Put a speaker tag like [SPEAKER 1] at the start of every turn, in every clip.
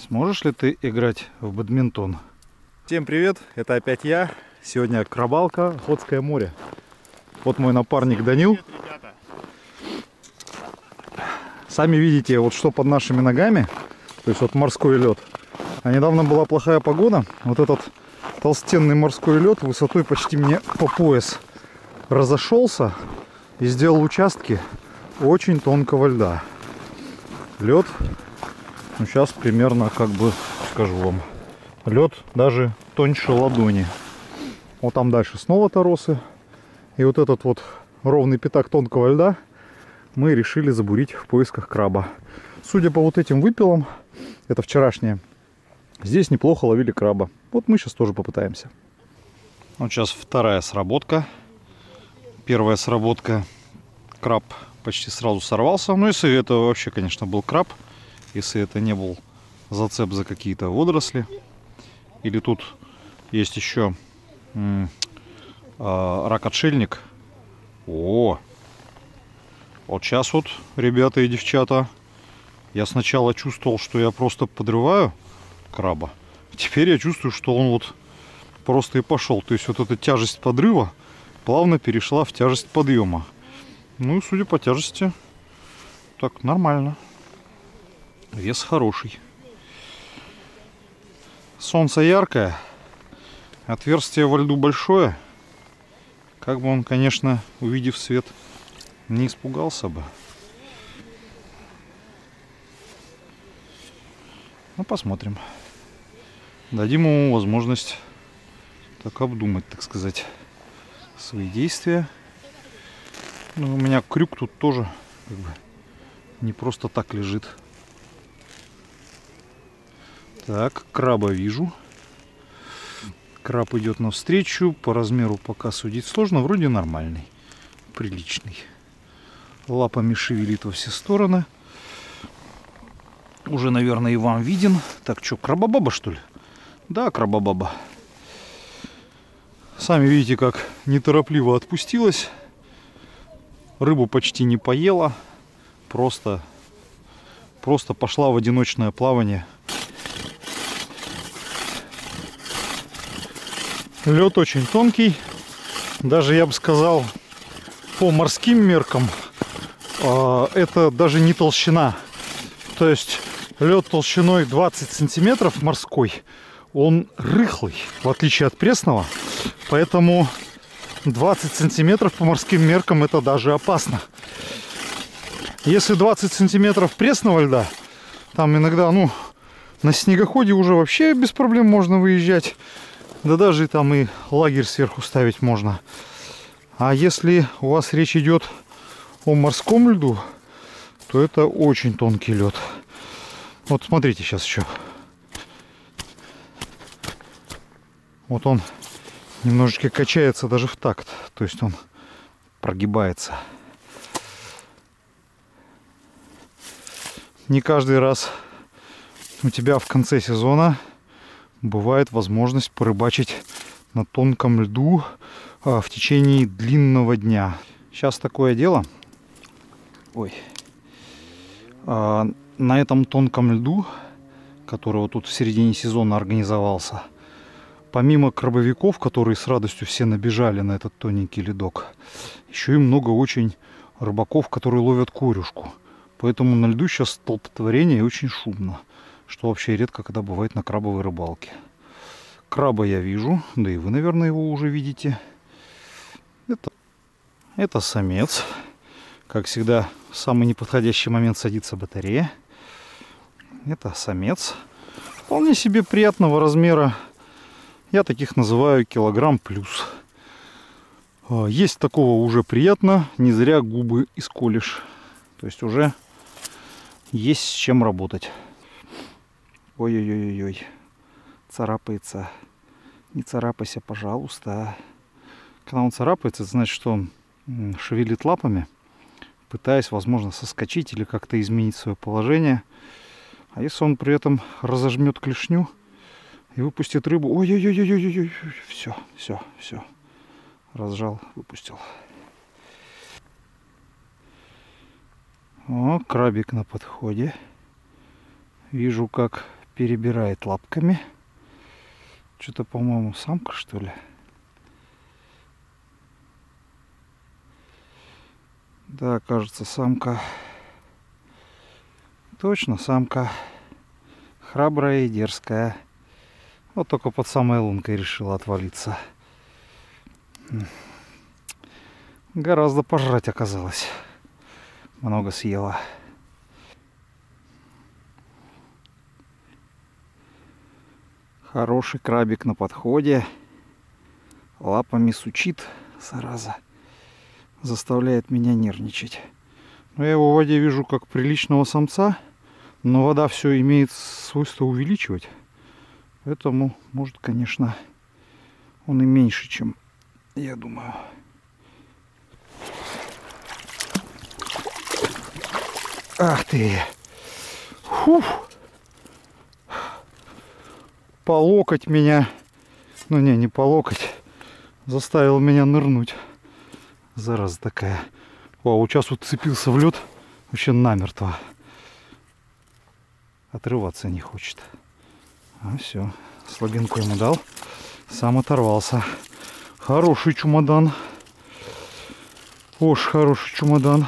[SPEAKER 1] Сможешь ли ты играть в бадминтон? Всем привет, это опять я. Сегодня Крабалка, Охотское море. Вот мой напарник Данил. Сами видите, вот что под нашими ногами. То есть вот морской лед. А недавно была плохая погода. Вот этот толстенный морской лед высотой почти мне по пояс разошелся и сделал участки очень тонкого льда. Лед, ну сейчас примерно, как бы скажу вам, лед даже тоньше ладони. Вот там дальше снова торосы. И вот этот вот ровный пятак тонкого льда мы решили забурить в поисках краба. Судя по вот этим выпилам, это вчерашние, здесь неплохо ловили краба. Вот мы сейчас тоже попытаемся. Вот сейчас вторая сработка. Первая сработка, краб почти сразу сорвался. Ну, если это вообще, конечно, был краб, если это не был зацеп за какие-то водоросли. Или тут есть еще рак-отшельник. О! Вот сейчас вот, ребята и девчата, я сначала чувствовал, что я просто подрываю краба. Теперь я чувствую, что он вот просто и пошел. То есть вот эта тяжесть подрыва плавно перешла в тяжесть подъема. Ну и судя по тяжести, так нормально. Вес хороший. Солнце яркое. Отверстие во льду большое. Как бы он, конечно, увидев свет, не испугался бы. Ну, посмотрим. Дадим ему возможность так обдумать, так сказать, свои действия. Ну, у меня крюк тут тоже как бы не просто так лежит. Так, краба вижу. Краб идет навстречу. По размеру пока судить сложно. Вроде нормальный, приличный. Лапами шевелит во все стороны. Уже, наверное, и вам виден. Так, что, крабобаба, что ли? Да, крабобаба. Сами видите, как неторопливо отпустилась. Рыбу почти не поела. Просто пошла в одиночное плавание. Лед очень тонкий. Даже, я бы сказал, по морским меркам это даже не толщина. То есть лед толщиной 20 сантиметров морской, он рыхлый, в отличие от пресного. Поэтому 20 сантиметров по морским меркам это даже опасно. Если 20 сантиметров пресного льда, там иногда, ну, на снегоходе уже вообще без проблем можно выезжать. Да даже там и лагерь сверху ставить можно. А если у вас речь идет о морском льду, то это очень тонкий лед. Вот смотрите сейчас еще. Вот он немножечко качается даже в такт. То есть он прогибается. Не каждый раз у тебя в конце сезона бывает возможность порыбачить на тонком льду в течение длинного дня. Сейчас такое дело. Ой. На этом тонком льду, который вот тут в середине сезона организовался, помимо крабовиков, которые с радостью все набежали на этот тоненький ледок, еще и много очень рыбаков, которые ловят корюшку. Поэтому на льду сейчас столпотворение и очень шумно, что вообще редко когда бывает на крабовой рыбалке. Краба я вижу, да и вы, наверное, его уже видите. Это самец. Как всегда, в самый неподходящий момент садится батарея. Это самец. Вполне себе приятного размера. Я таких называю килограмм плюс. Есть такого уже приятно. Не зря губы исколешь. То есть уже есть с чем работать. Ой-ой-ой-ой. Царапается. Не царапайся, пожалуйста. Когда он царапается, это значит, что он шевелит лапами, пытаясь, возможно, соскочить или как-то изменить свое положение. А если он при этом разожмет клешню и выпустит рыбу... Ой-ой-ой-ой-ой-ой. Все. Разжал, выпустил. О, крабик на подходе. Вижу, как перебирает лапками. Что-то, по-моему, самка, что ли. Да, кажется, самка. Точно, самка. Храбрая и дерзкая. Вот только под самой лункой решила отвалиться. Гораздо пожрать оказалось. Много съела. Хороший крабик на подходе. Лапами сучит, зараза. Заставляет меня нервничать. Но я его в воде вижу как приличного самца. Но вода все имеет свойство увеличивать. Поэтому, может, конечно, он и меньше, чем я думаю. Ах ты! Фух! По локоть меня, ну не по локоть, заставил меня нырнуть. Зараза такая. Вау, сейчас вот цепился в лед вообще намертво. Отрываться не хочет. А все, слабинку ему дал, сам оторвался. Хороший чемодан. Очень хороший чемодан.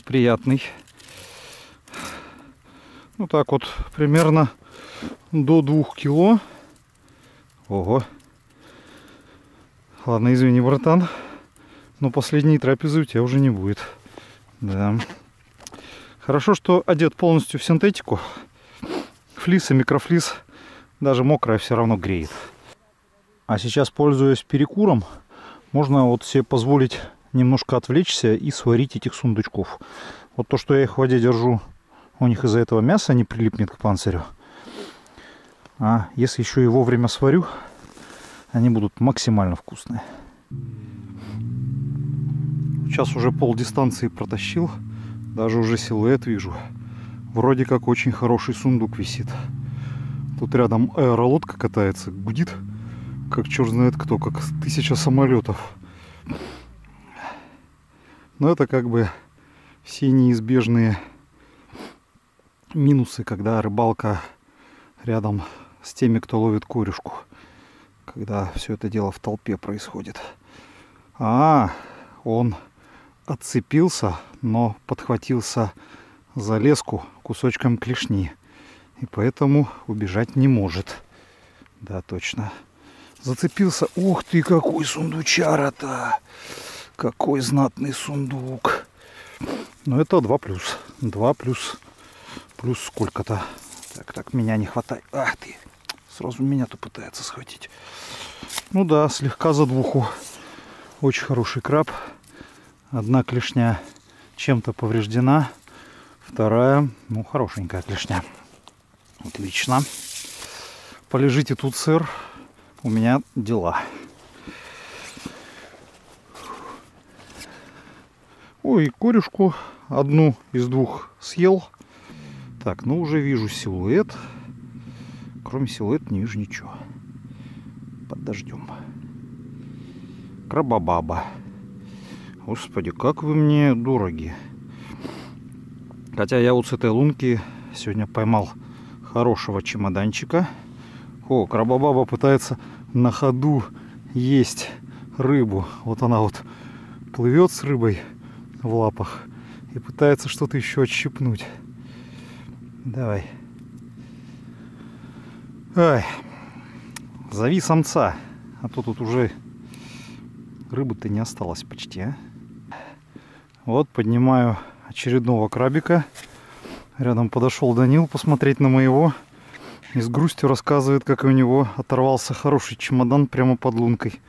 [SPEAKER 1] Приятный. Ну так вот, примерно до 2 кило. Ого. Ладно, извини, братан. Но последней трапезы у тебя уже не будет. Да. Хорошо, что одет полностью в синтетику. Флис и микрофлис. Даже мокрая все равно греет. А сейчас, пользуясь перекуром, можно вот себе позволить немножко отвлечься и сварить этих сундучков. Вот то, что я их в воде держу, у них из-за этого мясо не прилипнет к панцирю. А если еще и вовремя сварю, они будут максимально вкусные. Сейчас уже пол дистанции протащил. Даже уже силуэт вижу. Вроде как очень хороший сундук висит. Тут рядом аэролодка катается, гудит, как черт знает кто, как 1000 самолетов. Но это как бы все неизбежные минусы, когда рыбалка рядом с теми, кто ловит корюшку. Когда все это дело в толпе происходит. Он отцепился, но подхватился за леску кусочком клешни. И поэтому убежать не может. Да, точно. Зацепился. Ух ты, какой сундучара-то! Какой знатный сундук. Но это 2+. 2 плюс сколько-то. Так, меня не хватает. Ах ты! Сразу меня-то пытается схватить. Ну да, слегка за двуху. Очень хороший краб. Одна клешня чем-то повреждена. Вторая, ну, хорошенькая клешня. Отлично. Полежите тут, сэр. У меня дела. Ой, корюшку одну из 2 съел. Так, ну уже вижу силуэт. Кроме силуэта не вижу ничего. Под дождем. Крабабаба. Господи, как вы мне дороги. Хотя я вот с этой лунки сегодня поймал хорошего чемоданчика. О, крабабаба пытается на ходу есть рыбу. Вот она вот плывет с рыбой в лапах и пытается что-то еще отщипнуть. Давай. Ай. Зови самца. А то тут уже рыбы-то не осталось почти, а? Вот поднимаю очередного крабика. Рядом подошел Данил посмотреть на моего. И с грустью рассказывает, как у него оторвался хороший чемодан прямо под лункой.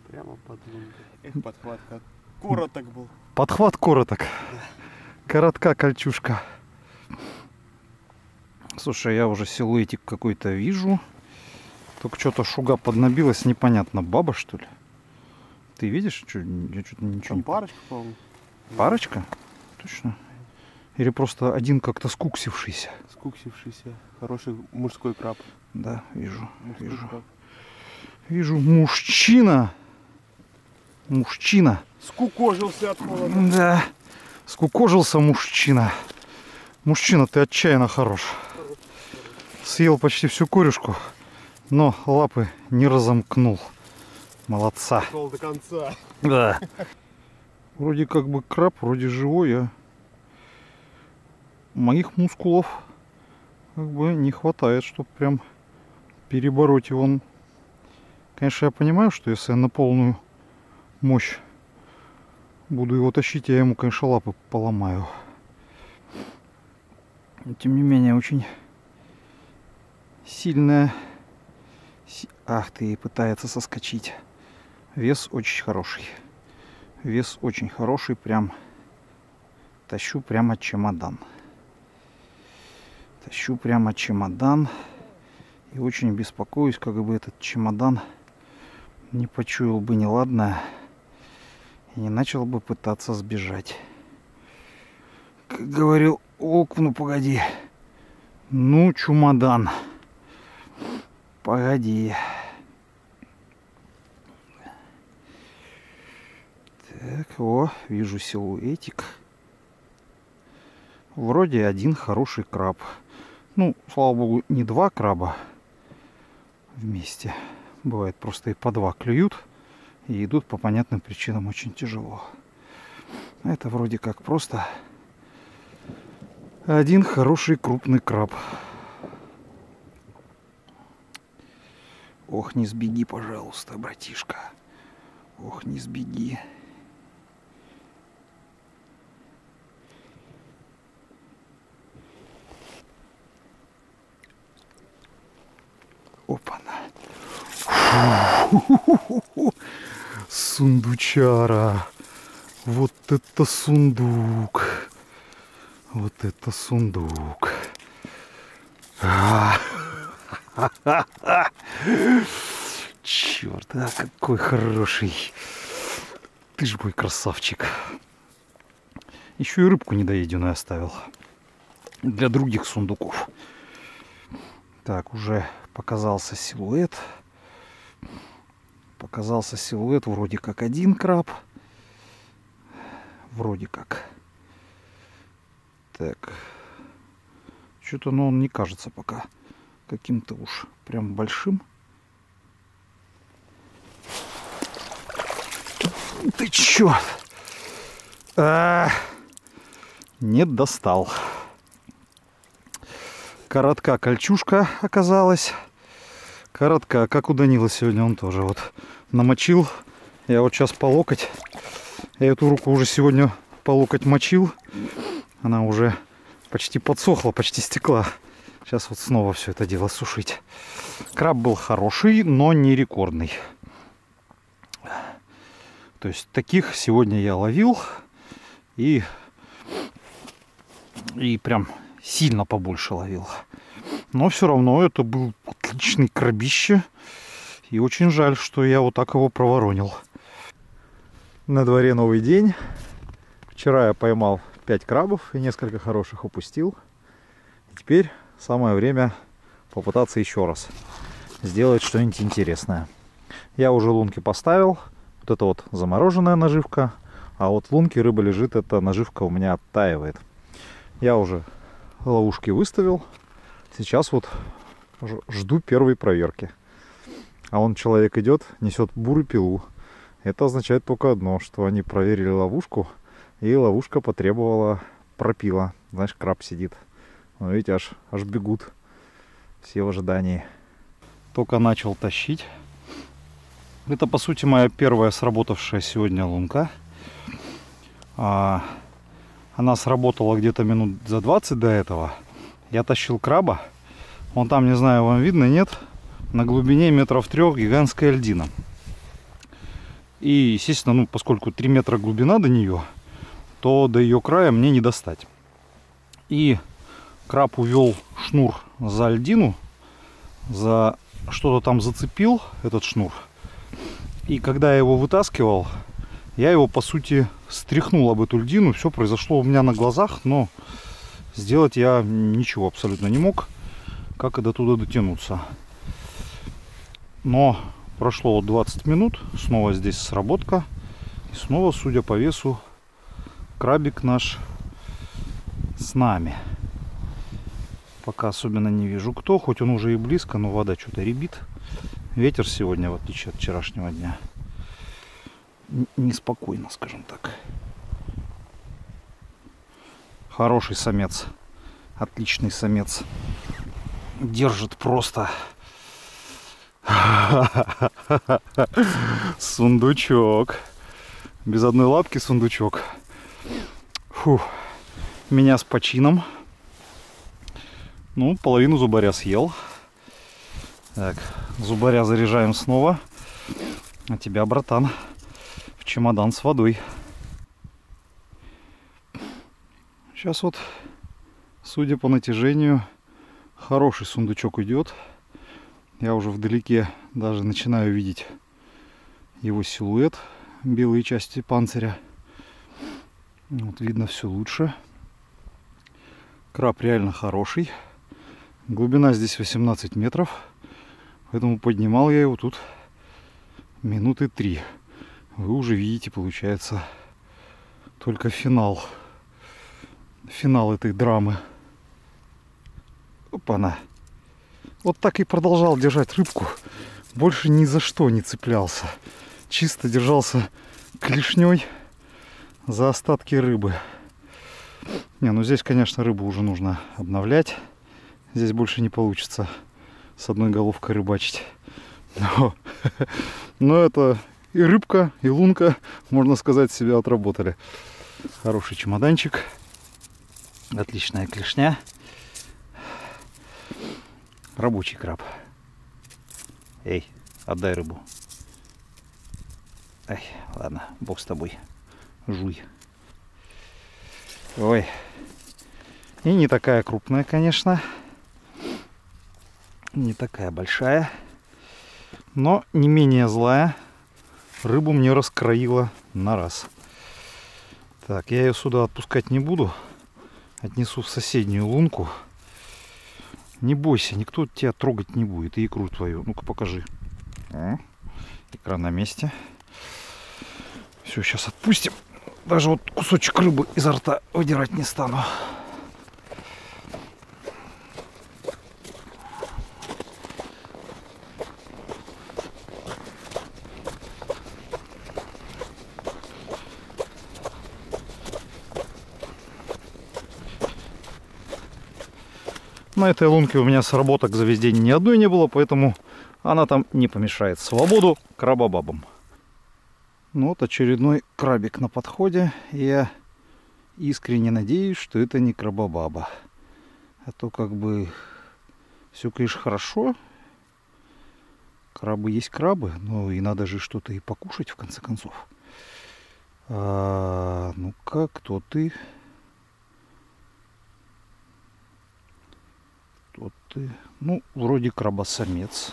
[SPEAKER 2] Прямо под лункой. Эх, подхват как короток был.
[SPEAKER 1] Подхват короток. Да. Коротка кольчушка. Слушай, я уже силуэтик какой-то вижу. Только что-то шуга поднабилась, непонятно. Баба, что ли? Ты видишь? Я что-то ничего не...
[SPEAKER 2] Парочка, по-моему.
[SPEAKER 1] Парочка? Точно. Или просто один как-то скуксившийся?
[SPEAKER 2] Скуксившийся. Хороший мужской краб.
[SPEAKER 1] Да, вижу.
[SPEAKER 2] Мужской
[SPEAKER 1] вижу.
[SPEAKER 2] Краб.
[SPEAKER 1] Вижу мужчина. Мужчина.
[SPEAKER 2] Скукожился от холода.
[SPEAKER 1] Да. Скукожился мужчина. Мужчина, ты отчаянно хорош. Съел почти всю корюшку, но лапы не разомкнул. Молодца.
[SPEAKER 2] Пошел до конца.
[SPEAKER 1] Да. Вроде как бы краб, вроде живой, а моих мускулов как бы не хватает, чтобы прям перебороть его. Конечно, я понимаю, что если я на полную мощь буду его тащить, я ему, конечно, лапы поломаю. Но, тем не менее, очень сильная. Ах ты, пытается соскочить. Вес очень хороший. Вес очень хороший, прям тащу прямо чемодан. Тащу прямо чемодан. И очень беспокоюсь, как бы этот чемодан не почуял бы неладное и не начал бы пытаться сбежать. Как говорил волк, ну погоди. Ну, чемодан. Погоди. Так, о, вижу силуэтик. Вроде один хороший краб. Ну, слава богу, не два краба вместе. Бывает, просто и по два клюют. И идут по понятным причинам очень тяжело. Это вроде как просто один хороший крупный краб. Ох, не сбеги, пожалуйста, братишка. Ох, не сбеги. Опа-на. Сундучара. Вот это сундук. Вот это сундук. Черт, а какой хороший. Ты ж мой красавчик. Еще и рыбку недоеденную оставил. Для других сундуков. Так, уже показался силуэт. Показался силуэт, вроде как один краб. Вроде как. Так. Что-то, но он не кажется пока каким-то уж прям большим. Ты чё? Не достал. Коротка кольчушка оказалась. Коротка, как у Данила сегодня, он тоже вот намочил. Я вот сейчас по локоть. Я эту руку уже сегодня по локоть мочил. Она уже почти подсохла, почти стекла. Сейчас вот снова все это дело сушить. Краб был хороший, но не рекордный. То есть таких сегодня я ловил. И прям сильно побольше ловил. Но все равно это был отличный крабище. И очень жаль, что я вот так его проворонил. На дворе новый день. Вчера я поймал 5 крабов и несколько хороших упустил. И теперь самое время попытаться еще раз сделать что-нибудь интересное. Я уже лунки поставил. Вот это вот замороженная наживка. А вот в лунке рыба лежит, эта наживка у меня оттаивает. Я уже ловушки выставил. Сейчас вот жду первой проверки. А он, человек идет, несет буру пилу. Это означает только одно, что они проверили ловушку, и ловушка потребовала пропила. Знаешь, краб сидит. Ну, видите, аж бегут все в ожидании. Только начал тащить. Это, по сути, моя первая сработавшая сегодня лунка. Она сработала где-то минут за 20 до этого. Я тащил краба. Вон там, не знаю, вам видно, нет? На глубине метров 3 гигантская льдина. И, естественно, ну, поскольку 3 метра глубина до нее, то до ее края мне не достать. И краб увел шнур за льдину, за что-то там зацепил этот шнур. И когда я его вытаскивал, я его, по сути, стряхнул об эту льдину. Все произошло у меня на глазах, но сделать я ничего абсолютно не мог, как и до туда дотянуться. Но прошло вот 20 минут, снова здесь сработка. И снова, судя по весу, крабик наш с нами. Пока особенно не вижу кто, хоть он уже и близко, но вода что-то рябит. Ветер сегодня, в отличие от вчерашнего дня, неспокойно, скажем так. Хороший самец, отличный самец. Держит просто. Сундучок. Без одной лапки сундучок. Фух. Меня с почином. Ну, половину зубаря съел. Так, зубаря заряжаем снова. А тебя, братан, в чемодан с водой. Сейчас вот, судя по натяжению, хороший сундучок идет. Я уже вдалеке даже начинаю видеть его силуэт, белые части панциря. Вот видно все лучше. Краб реально хороший. Глубина здесь 18 метров. Поэтому поднимал я его тут минуты 3. Вы уже видите, получается, только финал. Финал этой драмы. Опа-на. Вот так и продолжал держать рыбку. Больше ни за что не цеплялся. Чисто держался клешней за остатки рыбы. Не, ну здесь, конечно, рыбу уже нужно обновлять. Здесь больше не получится с одной головкой рыбачить. Но это и рыбка, и лунка, можно сказать, себя отработали. Хороший чемоданчик. Отличная клешня. Рабочий краб. Эй, отдай рыбу. Ай, ладно, бог с тобой. Жуй. Ой. И не такая крупная, конечно. Не такая большая. Но не менее злая. Рыбу мне раскроила на раз. Так, я ее сюда отпускать не буду. Отнесу в соседнюю лунку. Не бойся, никто тебя трогать не будет. И икру твою. Ну-ка покажи. О, икра на месте. Все, сейчас отпустим. Даже вот кусочек рыбы изо рта выдирать не стану. На этой лунке у меня сработок за весь день ни одной не было, поэтому она там не помешает. Свободу крабобабам. Ну вот очередной крабик на подходе. Я искренне надеюсь, что это не крабобаба. А то как бы все, конечно, хорошо. Крабы есть крабы, но и надо же что-то и покушать в конце концов. Ну-ка, кто ты? Кто ты? Ну, вроде крабосамец.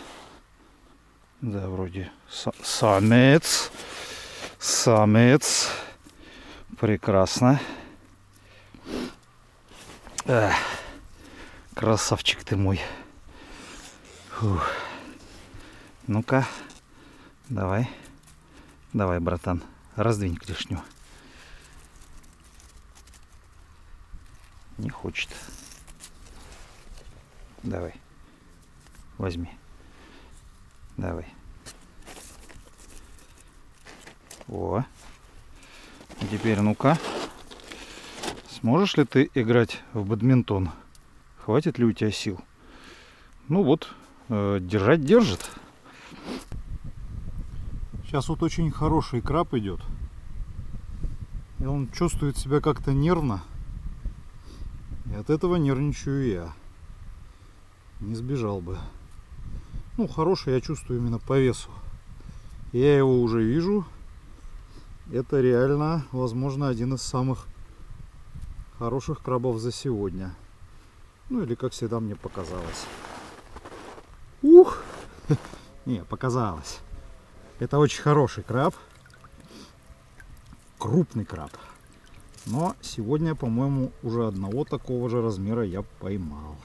[SPEAKER 1] Да, вроде самец. Самец. Прекрасно. Красавчик ты мой. Фух. Ну-ка. Давай. Давай, братан. Раздвинь клешню. Не хочет. Давай. Возьми. Давай. О. А теперь ну-ка. Сможешь ли ты играть в бадминтон? Хватит ли у тебя сил? Ну вот, держать держит. Сейчас вот очень хороший краб идет. И он чувствует себя как-то нервно. И от этого нервничаю я. Не сбежал бы. Ну, хороший я чувствую именно по весу. Я его уже вижу. Это реально, возможно, один из самых хороших крабов за сегодня. Ну, или как всегда мне показалось. Ух! Не, показалось. Это очень хороший краб. Крупный краб. Но сегодня, по-моему, уже одного такого же размера я поймал.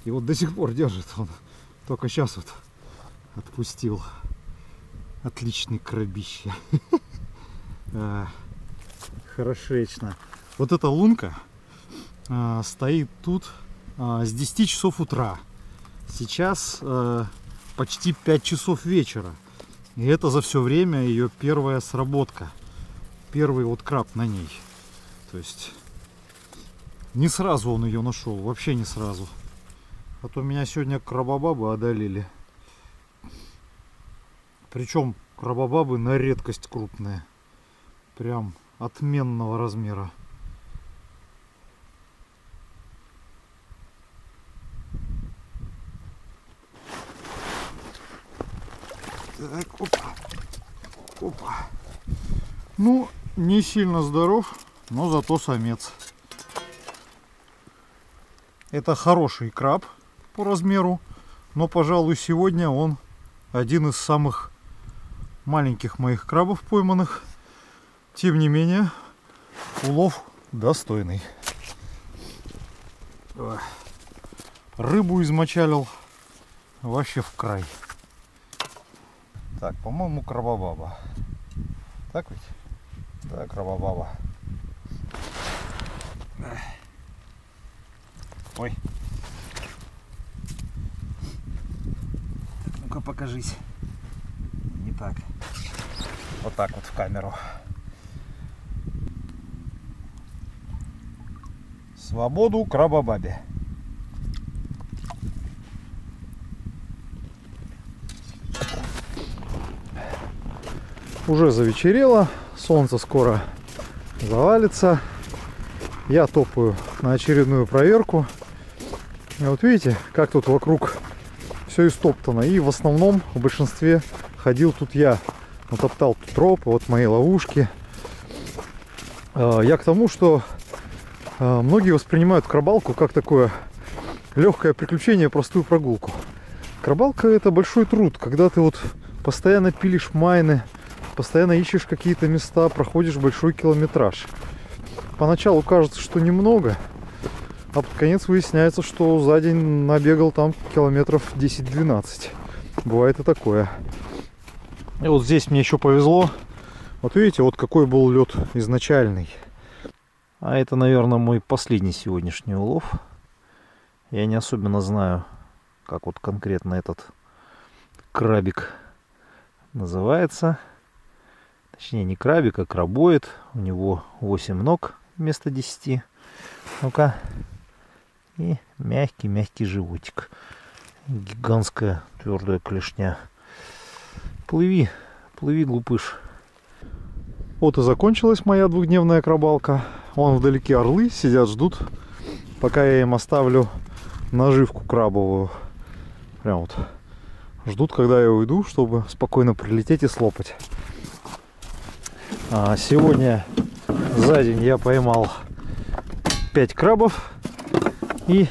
[SPEAKER 1] И вот до сих пор держит он. Только сейчас вот отпустил. Отличный крабище. Хорошечно. Вот эта лунка стоит тут с 10 часов утра. Сейчас почти 5 часов вечера. И это за все время ее первая сработка. Первый вот краб на ней. То есть не сразу он ее нашел. Вообще не сразу. А то меня сегодня крабобабы одолели. Причем крабобабы на редкость крупные. Прям отменного размера. Так, опа. Опа. Ну, не сильно здоров, но зато самец. Это хороший краб по размеру, но, пожалуй, сегодня он один из самых маленьких моих крабов пойманных. Тем не менее, улов достойный. Рыбу измочалил вообще в край. Так, по-моему, крабобаба. Так ведь? Да, крабобаба. Ой. Ну-ка, покажись. Не так. Вот так вот в камеру. Свободу крабобабе. Уже завечерело, солнце скоро завалится. Я топаю на очередную проверку. И вот видите, как тут вокруг все истоптано. И в основном, в большинстве, ходил тут я. Натоптал тут тропы, вот мои ловушки. Я к тому, что многие воспринимают крабалку как такое легкое приключение, простую прогулку. Крабалка — это большой труд, когда ты вот постоянно пилишь майны, постоянно ищешь какие-то места, проходишь большой километраж. Поначалу кажется, что немного, а под конец выясняется, что за день набегал там километров 10-12. Бывает и такое. И вот здесь мне еще повезло. Вот видите, вот какой был лед изначальный. А это, наверное, мой последний сегодняшний улов. Я не особенно знаю, как вот конкретно этот крабик называется. Точнее, не крабик, а крабоид. У него 8 ног вместо 10. Ну-ка. И мягкий-мягкий животик. Гигантская твердая клешня. Плыви, плыви, глупыш. Вот и закончилась моя двухдневная крабалка. Вон вдалеке орлы сидят, ждут, пока я им оставлю наживку крабовую. Прям вот. Ждут, когда я уйду, чтобы спокойно прилететь и слопать. Сегодня за день я поймал 5 крабов. И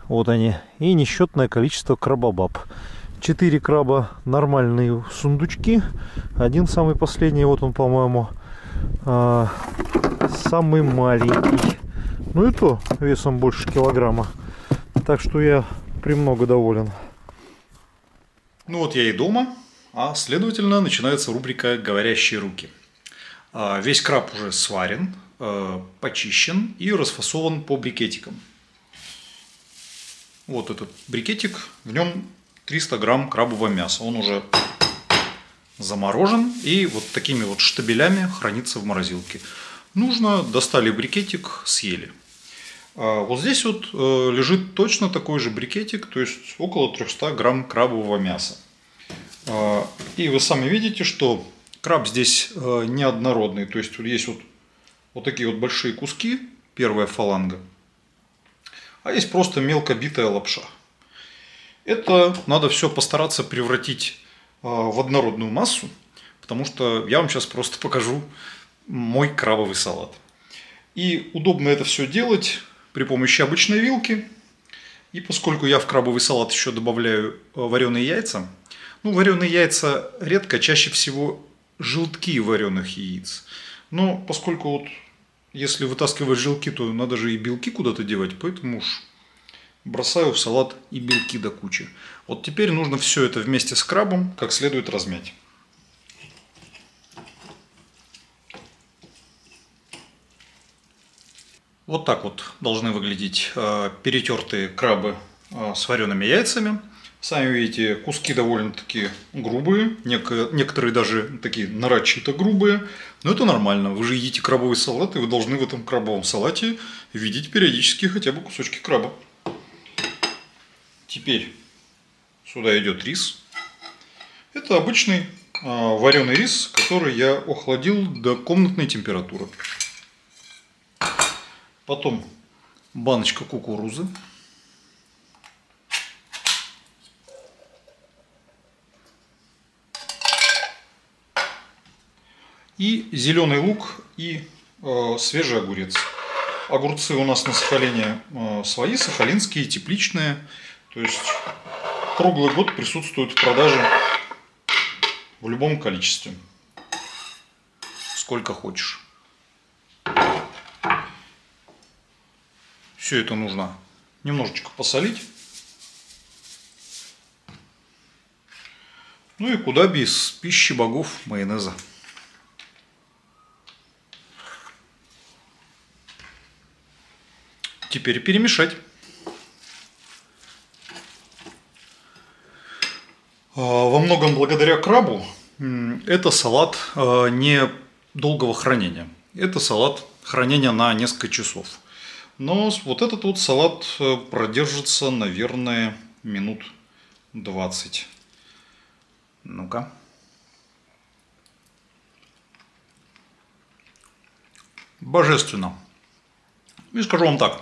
[SPEAKER 1] вот они. И несчетное количество крабобаб. 4 краба нормальные сундучки. Один самый последний, вот он, по-моему, самый маленький. Ну и то весом больше килограмма. Так что я премного доволен.
[SPEAKER 3] Ну вот я и дома, а следовательно начинается рубрика «Говорящие руки». Весь краб уже сварен, почищен и расфасован по брикетикам. Вот этот брикетик, в нем 300 грамм крабового мяса. Он уже заморожен и вот такими вот штабелями хранится в морозилке. Нужно, достали брикетик, съели. Вот здесь вот лежит точно такой же брикетик, то есть около 300 грамм крабового мяса. И вы сами видите, что краб здесь неоднородный, то есть есть вот такие вот большие куски, первая фаланга, а есть просто мелко битая лапша. Это надо все постараться превратить в однородную массу, потому что я вам сейчас просто покажу мой крабовый салат. И удобно это все делать при помощи обычной вилки. И поскольку я в крабовый салат еще добавляю вареные яйца, ну, вареные яйца редко, чаще всего желтки вареных яиц. Но поскольку вот если вытаскивать желтки, то надо же и белки куда-то девать, поэтому уж бросаю в салат и белки до кучи. Вот теперь нужно все это вместе с крабом как следует размять. Вот так вот должны выглядеть перетертые крабы с вареными яйцами. Сами видите, куски довольно-таки грубые, некоторые даже такие нарочито грубые, но это нормально. Вы же едите крабовый салат, и вы должны в этом крабовом салате видеть периодически хотя бы кусочки краба. Теперь сюда идет рис. Это обычный вареный рис, который я охладил до комнатной температуры. Потом баночка кукурузы. И зеленый лук и свежий огурец. Огурцы у нас на Сахалине свои, сахалинские, тепличные. То есть круглый год присутствуют в продаже в любом количестве. Сколько хочешь. Все это нужно немножечко посолить. Ну и куда без пищи богов майонеза. Теперь перемешать. Во многом благодаря крабу это салат не долгого хранения. Это салат хранения на несколько часов. Но вот этот вот салат продержится, наверное, минут 20. Ну-ка. Божественно. И скажу вам так.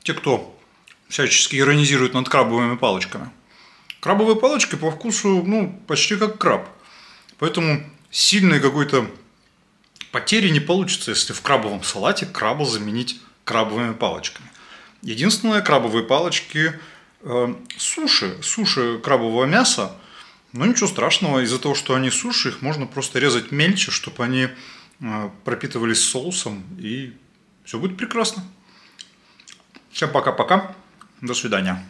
[SPEAKER 3] Те, кто всячески иронизирует над крабовыми палочками. Крабовые палочки по вкусу, почти как краб. Поэтому сильной какой-то потери не получится, если в крабовом салате краба заменить крабовыми палочками. Единственное, крабовые палочки суши крабового мяса, но ничего страшного, из-за того, что они суши, их можно просто резать мельче, чтобы они пропитывались соусом, и все будет прекрасно. Всем пока-пока, до свидания.